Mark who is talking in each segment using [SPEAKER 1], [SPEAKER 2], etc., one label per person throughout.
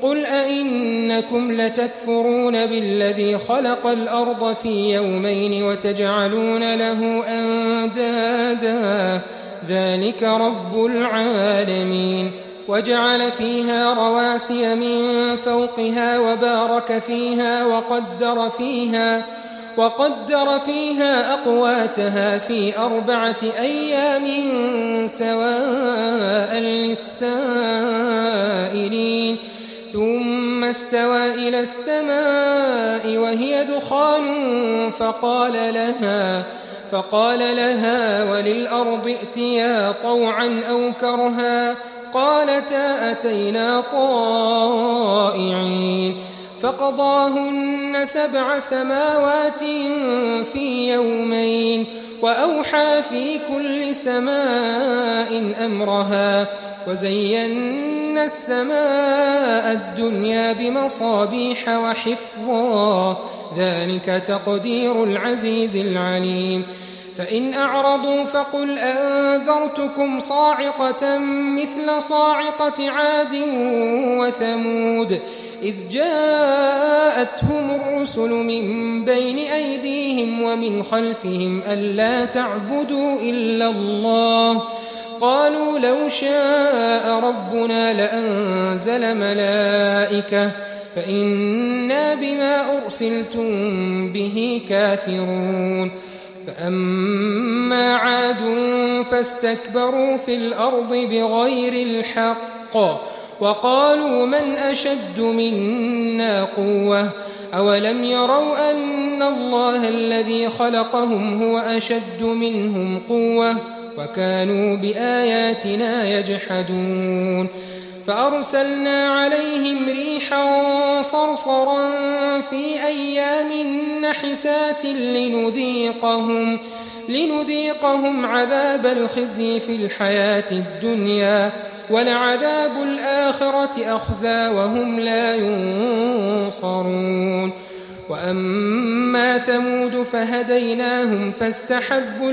[SPEAKER 1] قل أئنكم لتكفرون بالذي خلق الأرض في يومين وتجعلون له أندادا ذلك رب العالمين وجعل فيها رواسي من فوقها وبارك فيها وقدر فيها أقواتها في 4 أيام سواء للسائلين ثم استوى إلى السماء وهي دخان فقال لها وللأرض ائتيا طوعا أو كرها قالتا أتينا طائعين فقضاهن 7 سماوات في يومين وأوحى في كل سماء أمرها وزينا السماء الدنيا بمصابيح وحفظا ذلك تقدير العزيز العليم فإن أعرضوا فقل أنذرتكم صاعقة مثل صاعقة عاد وثمود إذ جاءتهم الرسل من بين أيديهم ومن خلفهم ألا تعبدوا إلا الله قالوا لو شاء ربنا لأنزل ملائكة فإنا بما أرسلتم به كافرون فأما عاد فاستكبروا في الأرض بغير الحق وقالوا من أشد منا قوة أولم يروا أن الله الذي خلقهم هو أشد منهم قوة وكانوا بآياتنا يجحدون فأرسلنا عليهم ريحا صرصرا في أيام نحسات لنذيقهم عذاب الخزي في الحياة الدنيا ولعذاب الآخرة أخزى وهم لا ينصرون وأما ثمود فهديناهم فاستحبوا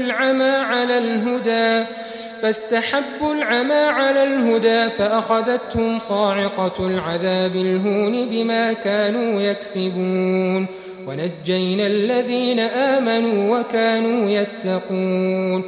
[SPEAKER 1] العمى على الهدى فأخذتهم صاعقة العذاب الهون بما كانوا يكسبون ونجينا الذين آمنوا وكانوا يتقون